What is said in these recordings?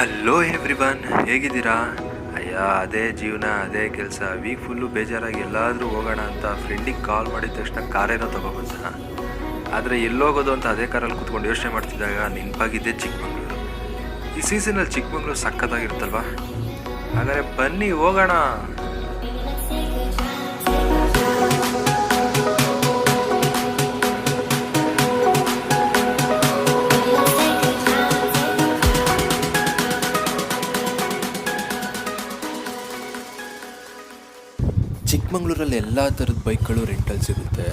Hello everyone, ಹೇಗಿದ್ದೀರಾ? ಅಯ್ಯ, ಅದೇ ಜೀವನ, ಅದೇ ಕೆಲಸ. ವೀಕ್ ಫುಲ್ಲು ಬೇಜಾರಾಗಿ ಎಲ್ಲಾದರೂ ಹೋಗೋಣ ಅಂತ ಫ್ರೆಂಡಿಗೆ ಕಾಲ್ ಮಾಡಿದ ತಕ್ಷಣ ಕಾರೇನೋ ತೊಗೊಬಂದ. ಆದರೆ ಎಲ್ಲೋಗೋದು ಅಂತ ಅದೇ ಕಾರಲ್ಲಿ ಕೂತ್ಕೊಂಡು ಯೋಚನೆ ಮಾಡ್ತಿದ್ದಾಗ ನೆನಪಾಗಿದ್ದೆ ಚಿಕ್ಕಮಗಳೂರು. ಈ ಸೀಸನಲ್ಲಿ ಚಿಕ್ಕಮಗಳೂರು ಸಖತ್ತಾಗಿರುತ್ತಲ್ವ? ಹಾಗಾದರೆ ಬನ್ನಿ ಹೋಗೋಣ. ಚಿಕ್ಕಮಗಳೂರಲ್ಲಿ ಎಲ್ಲ ಥರದ ಬೈಕ್ಗಳು ರೆಂಟಲ್ ಸಿಗುತ್ತೆ.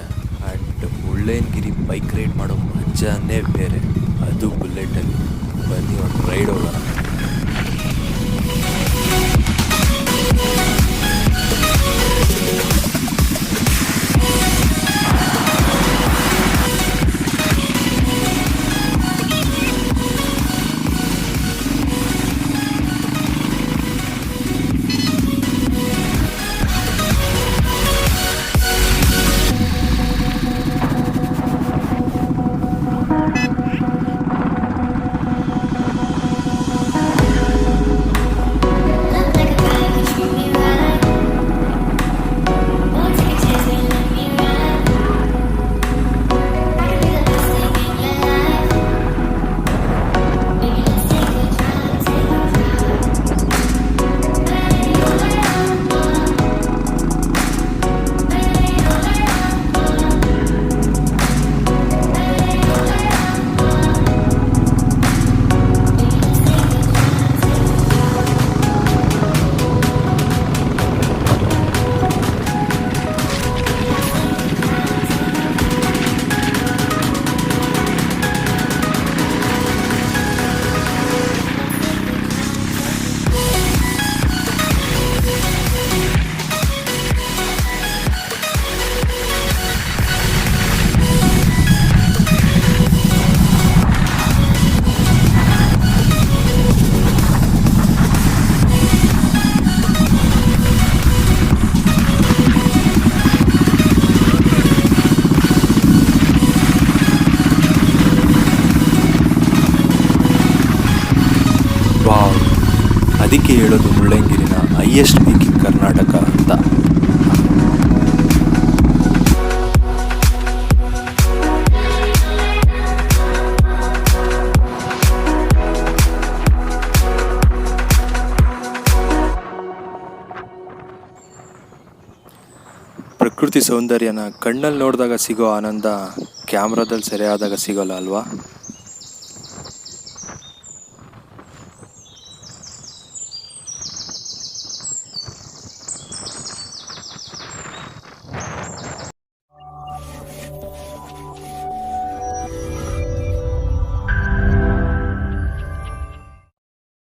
ಆ್ಯಂಡ್ ಮುಳ್ಳಯ್ಯನಗಿರಿ ಬೈಕ್ ರೈಡ್ ಮಾಡೋ ಮಜಾನೇ ಬೇರೆ, ಅದು ಬುಲೆಟಲ್ಲಿ. ಬನ್ನಿ ಒಂದು ರೈಡ್ ಹೋಗೋಣ. ಅದಕ್ಕೆ ಹೇಳೋದು ಮುಳ್ಳಯ್ಯನಗಿರಿನ ಹೈಯೆಸ್ಟ್ ಪೀಕ್ ಇನ್ ಕರ್ನಾಟಕ ಅಂತ. ಪ್ರಕೃತಿ ಸೌಂದರ್ಯನ ಕಣ್ಣಲ್ಲಿ ನೋಡಿದಾಗ ಸಿಗೋ ಆನಂದ ಕ್ಯಾಮ್ರಾದಲ್ಲಿ ಸೆರೆ ಆದಾಗ ಸಿಗೋಲ್ಲ ಅಲ್ವಾ?